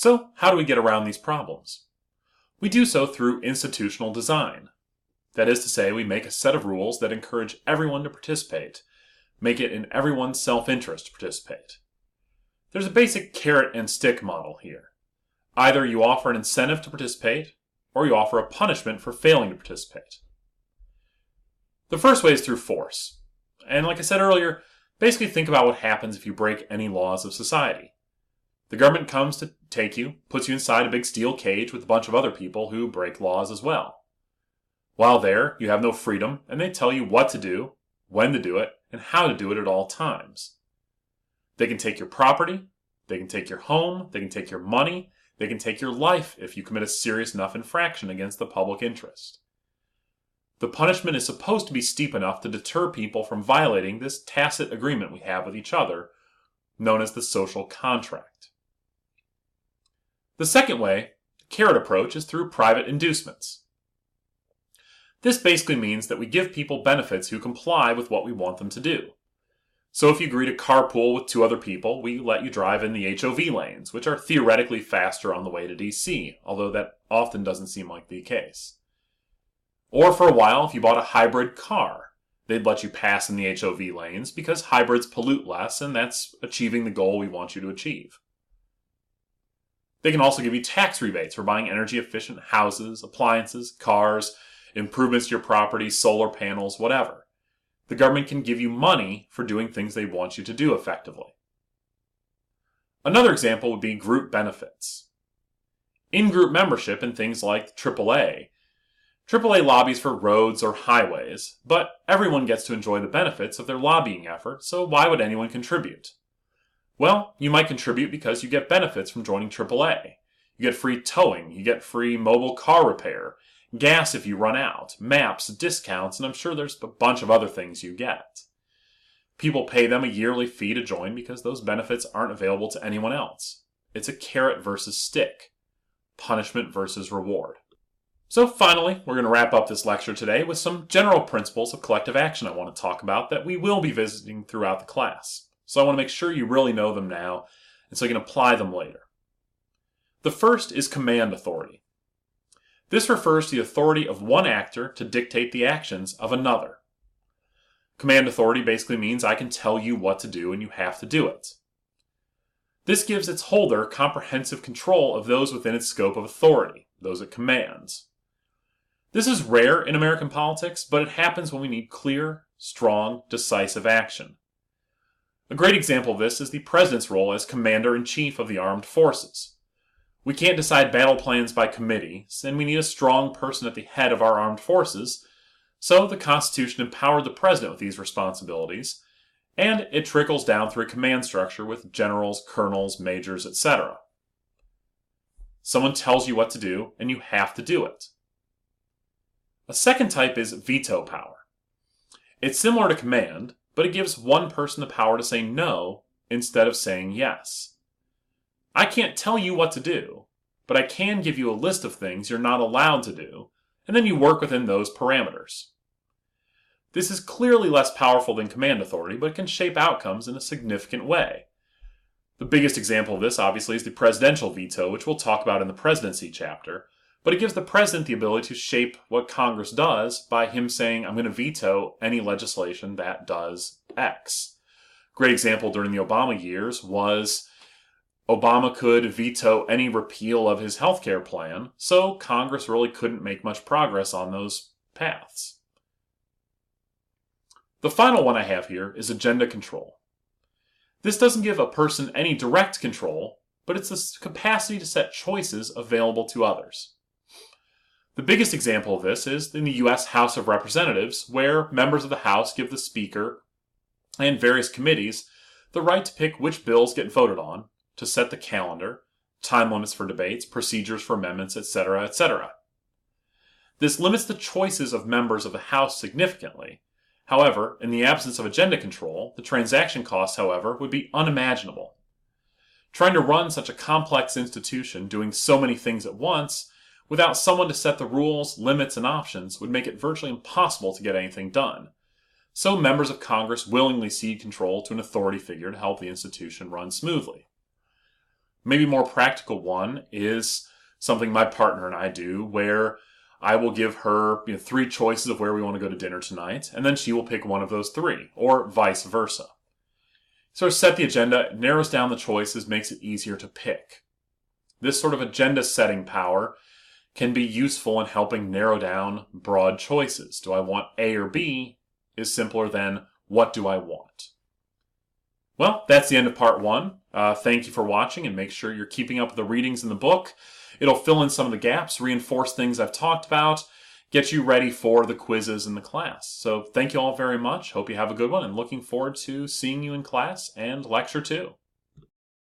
So, how do we get around these problems? We do so through institutional design. That is to say, we make a set of rules that encourage everyone to participate, make it in everyone's self-interest to participate. There's a basic carrot and stick model here. Either you offer an incentive to participate, or you offer a punishment for failing to participate. The first way is through force. And like I said earlier, basically think about what happens if you break any laws of society. The government comes to take you, puts you inside a big steel cage with a bunch of other people who break laws as well. While there, you have no freedom, and they tell you what to do, when to do it, and how to do it at all times. They can take your property, they can take your home, they can take your money, they can take your life if you commit a serious enough infraction against the public interest. The punishment is supposed to be steep enough to deter people from violating this tacit agreement we have with each other, known as the social contract. The second way, the carrot approach, is through private inducements. This basically means that we give people benefits who comply with what we want them to do. So if you agree to carpool with 2 other people, we let you drive in the HOV lanes, which are theoretically faster on the way to DC, although that often doesn't seem like the case. Or for a while, if you bought a hybrid car, they'd let you pass in the HOV lanes because hybrids pollute less, and that's achieving the goal we want you to achieve. They can also give you tax rebates for buying energy-efficient houses, appliances, cars, improvements to your property, solar panels, whatever. The government can give you money for doing things they want you to do effectively. Another example would be group benefits. In-group membership in things like AAA. AAA lobbies for roads or highways, but everyone gets to enjoy the benefits of their lobbying effort, so why would anyone contribute? Well, you might contribute because you get benefits from joining AAA. You get free towing, you get free mobile car repair, gas if you run out, maps, discounts, and I'm sure there's a bunch of other things you get. People pay them a yearly fee to join because those benefits aren't available to anyone else. It's a carrot versus stick, punishment versus reward. So finally, we're going to wrap up this lecture today with some general principles of collective action I want to talk about that we will be visiting throughout the class. So I want to make sure you really know them now, and so you can apply them later. The first is command authority. This refers to the authority of one actor to dictate the actions of another. Command authority basically means I can tell you what to do and you have to do it. This gives its holder comprehensive control of those within its scope of authority, those it commands. This is rare in American politics, but it happens when we need clear, strong, decisive action. A great example of this is the President's role as Commander-in-Chief of the Armed Forces. We can't decide battle plans by committee, and we need a strong person at the head of our armed forces, so the Constitution empowered the President with these responsibilities, and it trickles down through a command structure with generals, colonels, majors, etc. Someone tells you what to do, and you have to do it. A second type is veto power. It's similar to command, but it gives one person the power to say no instead of saying yes. I can't tell you what to do, but I can give you a list of things you're not allowed to do, and then you work within those parameters. This is clearly less powerful than command authority, but it can shape outcomes in a significant way. The biggest example of this, obviously, is the presidential veto, which we'll talk about in the presidency chapter, but it gives the president the ability to shape what Congress does by him saying, I'm going to veto any legislation that does X. Great example during the Obama years was Obama could veto any repeal of his healthcare plan, so Congress really couldn't make much progress on those paths. The final one I have here is agenda control. This doesn't give a person any direct control, but it's the capacity to set choices available to others. The biggest example of this is in the U.S. House of Representatives, where members of the House give the Speaker and various committees the right to pick which bills get voted on, to set the calendar, time limits for debates, procedures for amendments, etc., etc. This limits the choices of members of the House significantly. However, in the absence of agenda control, the transaction costs, however, would be unimaginable. Trying to run such a complex institution doing so many things at once without someone to set the rules, limits, and options would make it virtually impossible to get anything done. So members of Congress willingly cede control to an authority figure to help the institution run smoothly. Maybe a more practical one is something my partner and I do where I will give her 3 choices of where we want to go to dinner tonight, and then she will pick one of those 3, or vice versa. Sort of set the agenda, narrows down the choices, makes it easier to pick. This sort of agenda setting power can be useful in helping narrow down broad choices. Do I want A or B is simpler than what do I want? Well, that's the end of part 1. Thank you for watching, and make sure you're keeping up with the readings in the book. It'll fill in some of the gaps, reinforce things I've talked about, get you ready for the quizzes in the class. So thank you all very much. Hope you have a good one, and looking forward to seeing you in class and lecture 2.